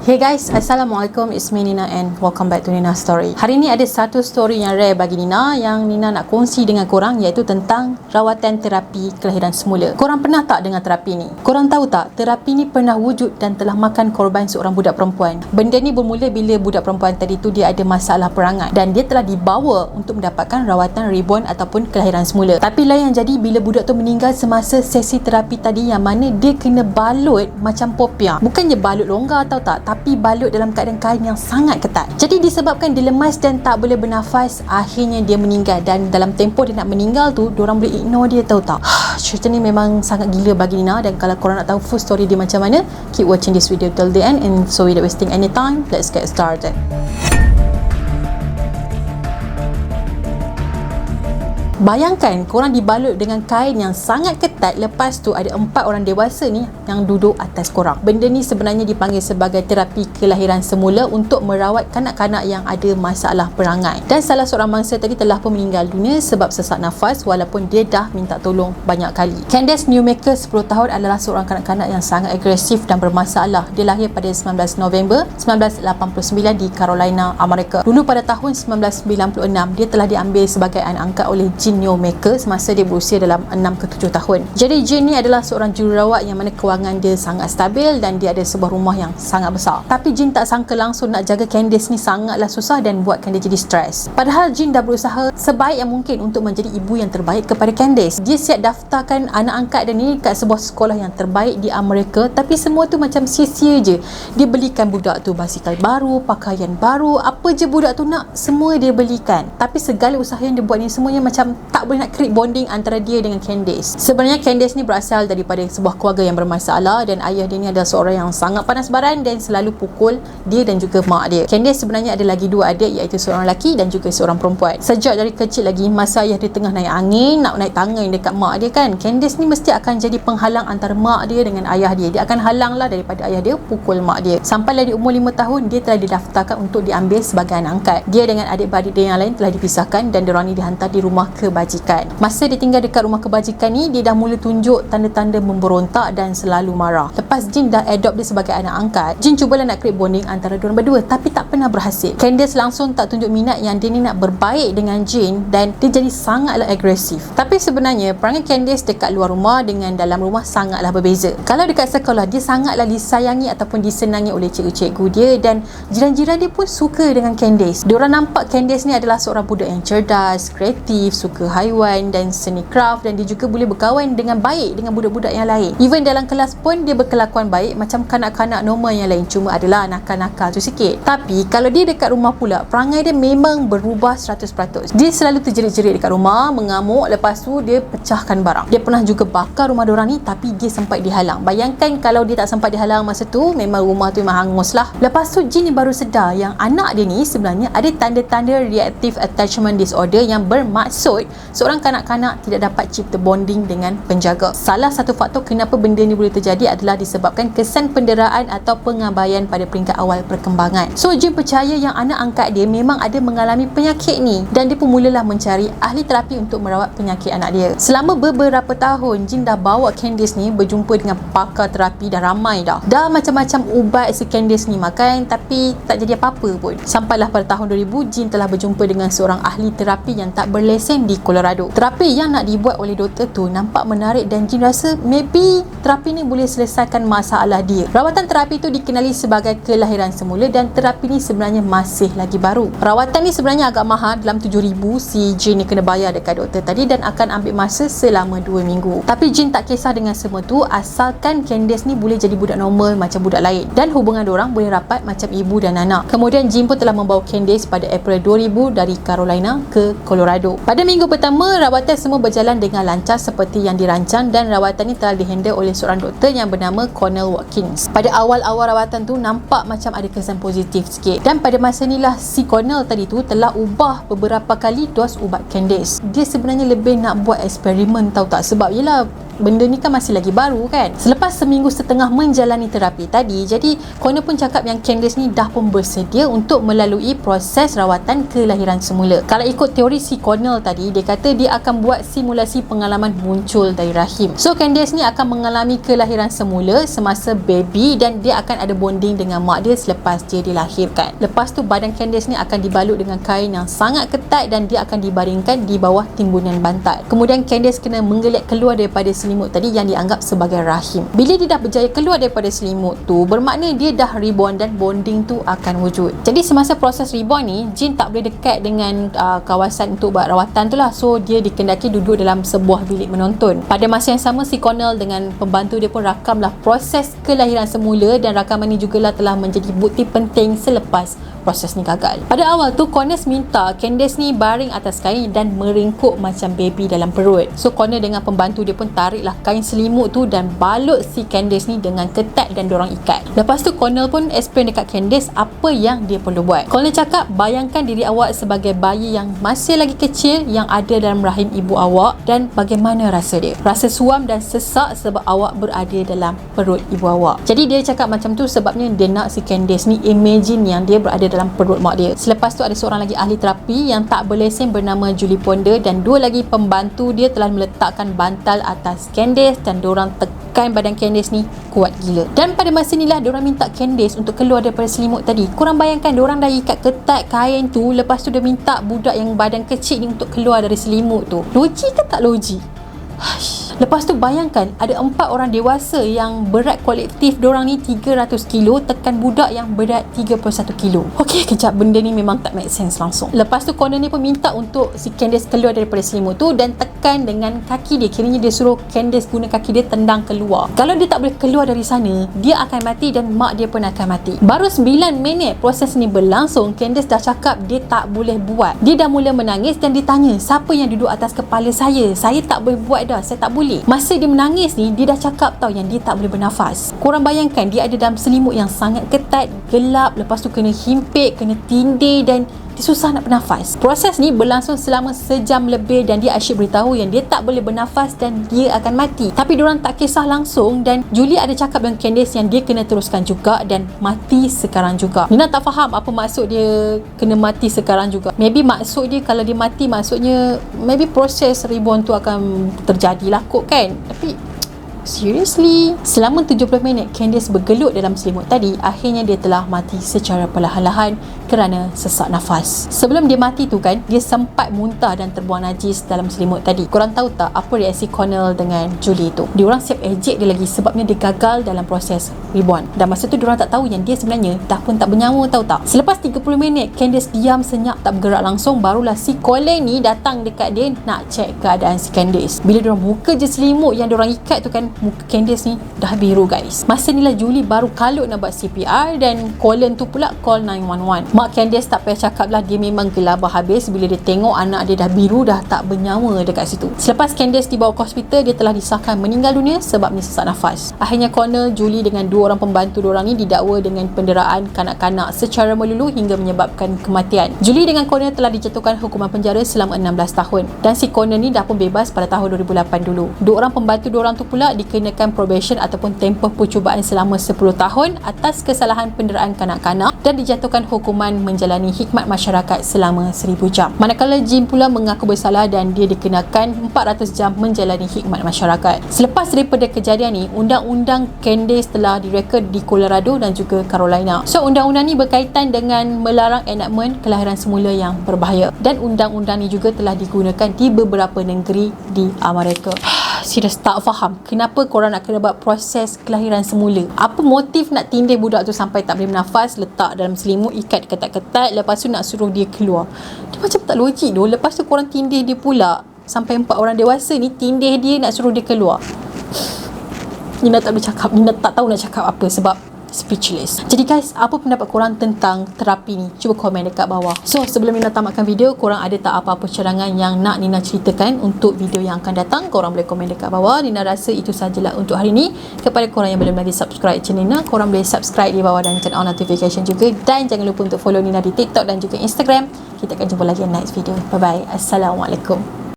Hey guys, Assalamualaikum, it's me Nina and welcome back to Nina Story. Hari ni ada satu story yang rare bagi Nina yang Nina nak kongsi dengan korang, iaitu tentang rawatan terapi kelahiran semula. Korang pernah tak dengar terapi ni? Korang tahu tak, terapi ni pernah wujud dan telah makan korban seorang budak perempuan. Benda ni bermula bila budak perempuan tadi tu dia ada masalah perangai dan dia telah dibawa untuk mendapatkan rawatan reborn ataupun kelahiran semula. Tapi lah yang jadi bila budak tu meninggal semasa sesi terapi tadi, yang mana dia kena balut macam popiah. Bukannya balut longgar tau tak, tapi balut dalam keadaan kain yang sangat ketat. Jadi disebabkan dia lemas dan tak boleh bernafas, akhirnya dia meninggal. Dan dalam tempoh dia nak meninggal tu, diorang boleh ignore dia, tahu tak? Cerita ni memang sangat gila bagi Nina, dan kalau korang nak tahu full story dia macam mana, keep watching this video till the end. And so without wasting any time, let's get started. Bayangkan korang dibalut dengan kain yang sangat ketat, lepas tu ada 4 orang dewasa ni yang duduk atas korang. Benda ni sebenarnya dipanggil sebagai terapi kelahiran semula untuk merawat kanak-kanak yang ada masalah perangai. Dan salah seorang mangsa tadi telah pun meninggal dunia sebab sesak nafas walaupun dia dah minta tolong banyak kali. Candace Newmaker, 10 tahun, adalah seorang kanak-kanak yang sangat agresif dan bermasalah. Dia lahir pada 19 November 1989 di Carolina, Amerika. Dulu pada tahun 1996 dia telah diambil sebagai anak angkat oleh Jean Newmaker semasa dia berusia dalam 6 ke 7 tahun. Jadi Jean ni adalah seorang jururawat yang mana kewangan dia sangat stabil dan dia ada sebuah rumah yang sangat besar. Tapi Jean tak sangka langsung nak jaga Candace ni sangatlah susah dan buatkan dia jadi stres. Padahal Jean dah berusaha sebaik yang mungkin untuk menjadi ibu yang terbaik kepada Candace. Dia siap daftarkan anak angkat dia ni kat sebuah sekolah yang terbaik di Amerika, tapi semua tu macam sia-sia je. Dia belikan budak tu basikal baru, pakaian baru, apa je budak tu nak, semua dia belikan. Tapi segala usaha yang dia buat ni semuanya macam tak boleh nak create bonding antara dia dengan Candace. Sebenarnya Candace ni berasal daripada sebuah keluarga yang bermasalah dan ayah dia ni adalah seorang yang sangat panas baran dan selalu pukul dia dan juga mak dia. Candace sebenarnya ada lagi 2 adik, iaitu seorang lelaki dan juga seorang perempuan. Sejak dari kecil lagi, masa ayah dia tengah naik angin, nak naik tangan dekat mak dia kan, Candace ni mesti akan jadi penghalang antara mak dia dengan ayah dia. Dia akan halang lah daripada ayah dia pukul mak dia. Sampailah di umur 5 tahun, dia telah didaftarkan untuk diambil sebagai anak angkat. Dia dengan adik-beradik dia yang lain telah dipisahkan dan diorang ni dihantar di rumah kebajikan. Masa dia tinggal dekat rumah kebajikan ni, dia dah mula tunjuk tanda-tanda memberontak dan selalu marah. Lepas Jean dah adopt dia sebagai anak angkat, Jean cubalah nak create bonding antara diorang berdua, tapi tak pernah berhasil. Candace langsung tak tunjuk minat yang dia ni nak berbaik dengan Jean dan dia jadi sangatlah agresif. Tapi sebenarnya perangai Candace dekat luar rumah dengan dalam rumah sangatlah berbeza. Kalau dekat sekolah, dia sangatlah disayangi ataupun disenangi oleh cikgu-cikgu dia, dan jiran-jiran dia pun suka dengan Candace. Diorang nampak Candace ni adalah seorang budak yang cerdas, kreatif, suka haiwan dan seni craft, dan dia juga boleh berkawan dengan baik dengan budak-budak yang lain. Even dalam kelas pun dia berkelakuan baik macam kanak-kanak normal yang lain, cuma adalah nakal-nakal tu sikit. Tapi kalau dia dekat rumah pula, perangai dia memang berubah 100%. Dia selalu terjerit-jerit dekat rumah, mengamuk, lepas tu dia pecahkan barang. Dia pernah juga bakar rumah diorang ni, tapi dia sempat dihalang. Bayangkan kalau dia tak sempat dihalang masa tu, memang rumah tu memang hangus lah. Lepas tu Jean ni baru sedar yang anak dia ni sebenarnya ada tanda-tanda reactive attachment disorder, yang bermaksud seorang kanak-kanak tidak dapat cipta bonding dengan penjaga. Salah satu faktor kenapa benda ni boleh terjadi adalah disebabkan kesan penderaan atau pengabaian pada peringkat awal perkembangan. So Jean percaya yang anak angkat dia memang ada mengalami penyakit ni, dan dia pun mulalah mencari ahli terapi untuk merawat penyakit anak dia. Selama beberapa tahun, Jean dah bawa Candace ni berjumpa dengan pakar terapi, dah ramai dah. Dah macam-macam ubat si Candace ni makan, tapi tak jadi apa-apa pun. Sampailah pada tahun 2000, Jean telah berjumpa dengan seorang ahli terapi yang tak berlesen di Colorado. Terapi yang nak dibuat oleh doktor tu nampak menarik dan Jean rasa maybe terapi ni boleh selesaikan masalah dia. Rawatan terapi tu dikenali sebagai kelahiran semula dan terapi ni sebenarnya masih lagi baru. Rawatan ni sebenarnya agak mahal, dalam 7,000 si Jean ni kena bayar dekat doktor tadi, dan akan ambil masa selama 2 minggu. Tapi Jean tak kisah dengan semua tu, asalkan Candace ni boleh jadi budak normal macam budak lain dan hubungan diorang boleh rapat macam ibu dan anak. Kemudian Jean pun telah membawa Candace pada April 2000 dari Carolina ke Colorado. Pada minggu pertama, rawatan semua berjalan dengan lancar seperti yang dirancang, dan rawatan ni telah dihandle oleh seorang doktor yang bernama Cornel Watkins. Pada awal-awal rawatan tu nampak macam ada kesan positif sikit, dan pada masa inilah si Cornel tadi tu telah ubah beberapa kali dos ubat Candace. Dia sebenarnya lebih nak buat eksperimen, tahu tak? Sebab yelah benda ni kan masih lagi baru kan. Selepas seminggu setengah menjalani terapi tadi, jadi Connor pun cakap yang Candace ni dah pun bersedia untuk melalui proses rawatan kelahiran semula. Kalau ikut teori si Connor tadi, dia kata dia akan buat simulasi pengalaman muncul dari rahim. So Candace ni akan mengalami kelahiran semula semasa baby dan dia akan ada bonding dengan mak dia selepas dia dilahirkan. Lepas tu badan Candace ni akan dibalut dengan kain yang sangat ketat dan dia akan dibaringkan di bawah timbunan bantal. Kemudian Candace kena menggeliat keluar daripada selimut tadi yang dianggap sebagai rahim. Bila dia dah berjaya keluar daripada selimut tu, bermakna dia dah reborn dan bonding tu akan wujud. Jadi semasa proses reborn ni, Jin tak boleh dekat dengan kawasan untuk buat rawatan tu lah. So dia dikendaki duduk dalam sebuah bilik menonton. Pada masa yang sama, si Connell dengan pembantu dia pun rakamlah proses kelahiran semula dan rakaman ni jugalah telah menjadi bukti penting selepas proses ni gagal. Pada awal tu Connor minta Candace ni baring atas kain dan meringkuk macam baby dalam perut. So Connor dengan pembantu dia pun tariklah kain selimut tu dan balut si Candace ni dengan ketat dan dorang ikat. Lepas tu Connor pun explain dekat Candace apa yang dia perlu buat. Connor cakap, bayangkan diri awak sebagai bayi yang masih lagi kecil yang ada dalam rahim ibu awak dan bagaimana rasa dia. Rasa suam dan sesak sebab awak berada dalam perut ibu awak. Jadi dia cakap macam tu sebabnya dia nak si Candace ni imagine yang dia berada dalam perut mak dia. Selepas tu ada seorang lagi ahli terapi yang tak berlesen bernama Julie Ponder dan dua lagi pembantu dia telah meletakkan bantal atas Candace dan diorang tekan badan Candace ni kuat gila. Dan pada masa inilah diorang minta Candace untuk keluar daripada selimut tadi. Korang bayangkan diorang dah ikat ketat kain tu, lepas tu dia minta budak yang badan kecil ni untuk keluar dari selimut tu. Logik ke tak logik? Lepas tu bayangkan ada 4 orang dewasa yang berat kolektif diorang ni 300 kilo tekan budak yang berat 31 kilo. Okey, kejap, benda ni memang tak make sense langsung. Lepas tu Connor ni pun minta untuk si Candace keluar daripada selimut tu dan tekan dengan kaki dia. Kiranya dia suruh Candace guna kaki dia tendang keluar. Kalau dia tak boleh keluar dari sana, dia akan mati dan mak dia pun akan mati. Baru 9 minit proses ni berlangsung, Candace dah cakap dia tak boleh buat. Dia dah mula menangis dan ditanya, siapa yang duduk atas kepala saya? Saya tak boleh buat dah, saya tak boleh. Masa dia menangis ni, dia dah cakap tau yang dia tak boleh bernafas. Korang bayangkan dia ada dalam selimut yang sangat ketat, gelap, lepas tu kena himpit, kena tindih dan dia susah nak bernafas. Proses ni berlangsung selama sejam lebih dan dia asyik beritahu yang dia tak boleh bernafas dan dia akan mati. Tapi diorang tak kisah langsung dan Julie ada cakap dengan Candace yang dia kena teruskan juga dan mati sekarang juga. Nina tak faham apa maksud dia kena mati sekarang juga. Maybe maksud dia kalau dia mati maksudnya maybe proses reborn tu akan terjadilah kot kan. Tapi seriously, selama 70 minit Candace bergelut dalam selimut tadi, akhirnya dia telah mati secara perlahan-lahan kerana sesak nafas. Sebelum dia mati tu kan, dia sempat muntah dan terbuang najis dalam selimut tadi. Korang tahu tak apa reaksi Connell dengan Julie tu? Diorang siap ejek dia lagi sebabnya dia gagal dalam proses reborn. Dan masa tu diorang tak tahu yang dia sebenarnya dah pun tak bernyawa, tahu tak? Selepas 30 minit Candace diam senyap tak bergerak langsung, barulah si Colin ni datang dekat dia nak cek keadaan si Candace. Bila diorang buka je selimut yang diorang ikat tu kan, muka Candace ni dah biru guys. Masa ni lah Julie baru kalut nak buat CPR dan Colin tu pula call 911. Mak Candace tak payah cakap lah, dia memang gelabah habis bila dia tengok anak dia dah biru, dah tak bernyawa dekat situ. Selepas Candace dibawa ke hospital, dia telah disahkan meninggal dunia sebabnya sesak nafas. Akhirnya Connor, Julie dengan 2 orang pembantu diorang ni didakwa dengan penderaan kanak-kanak secara melulu hingga menyebabkan kematian. Julie dengan Connor telah dijatuhkan hukuman penjara selama 16 tahun dan si Connor ni dah pun bebas pada tahun 2008 dulu. 2 orang pembantu diorang tu pula dikenakan probation ataupun tempoh percubaan selama 10 tahun atas kesalahan penderaan kanak-kanak dan dijatuhkan hukuman menjalani khidmat masyarakat selama 1000 jam. Manakala Jim pula mengaku bersalah dan dia dikenakan 400 jam menjalani khidmat masyarakat. Selepas daripada kejadian ni, undang-undang Candace telah direkod di Colorado dan juga Carolina. So undang-undang ni berkaitan dengan melarang enakmen kelahiran semula yang berbahaya dan undang-undang ni juga telah digunakan di beberapa negeri di Amerika. Serius tak faham kenapa korang nak kena buat proses kelahiran semula. Apa motif nak tindih budak tu sampai tak boleh bernafas, letak dalam selimut, ikat ketat-ketat, lepas tu nak suruh dia keluar? Dia macam tak logik tu. Lepas tu korang tindih dia pula sampai 4 orang dewasa ni, tindih dia nak suruh dia keluar. Nina tak boleh cakap, Nina tak tahu nak cakap apa sebab speechless. Jadi guys, apa pendapat korang tentang terapi ni? Cuba komen dekat bawah. So sebelum Nina tamatkan video, korang ada tak apa-apa cadangan yang nak Nina ceritakan untuk video yang akan datang? Korang boleh komen dekat bawah. Nina rasa itu sajalah untuk hari ni. Kepada korang yang belum lagi subscribe channel Nina, korang boleh subscribe di bawah dan turn on notification juga. Dan jangan lupa untuk follow Nina di TikTok dan juga Instagram. Kita akan jumpa lagi next video. Bye bye. Assalamualaikum.